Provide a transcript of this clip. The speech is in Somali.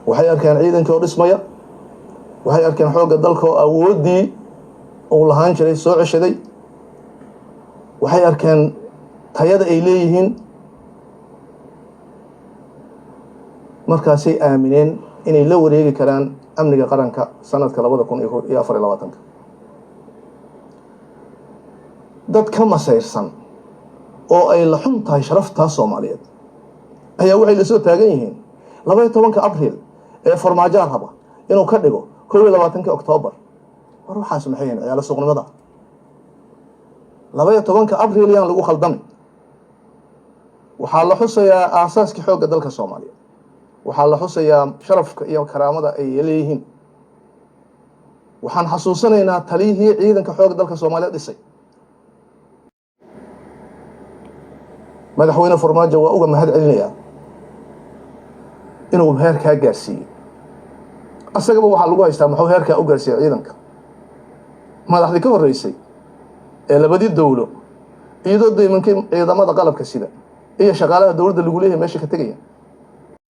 waxay arkeen ciidankii oo dhismaya, waxay arkeen xoogga dalka oo awooddii uu lahaan jiray soo ceshaday, waxay arkeen tayada ay leeyihiin. markaasay aamineen inay la wareegi karaan amniga qaranka sanadka 2024. dad ka masayrsan oo ay la xun tahay sharafta Soomaaliyeed ayaa waxay la soo taagan yihiin 12 Abriil ee farmaajo raba inuu ka dhigo 21 Oktoobar. war waxaas maxay yihiin ciyaalo suuqnimada? 12 Abriil yaan lagu khaldamay. waxaa la xusayaa aasaaskii xoogga dalka Soomaaliyeed, waxaa la xusayaa sharafka iyo karaamada ay leeyihiin. waxaan xasuusanaynaa taliyihii ciidanka xoogga dalka Soomaaliyeed dhisay. madaxweyne farmaajo waa uga mahad celinayaa inuu heerkaa gaarsiiyey. asagaba waxaa lagu haystaa muxuu heerkaa u gaarsiiyey ciidanka. madaxdii ka horreysay ee labadii dowlo iyadoo daymankii ciidamada qalabka sida iyo shaqaalaha dowladda lagu leeyahay meesha ka tegaya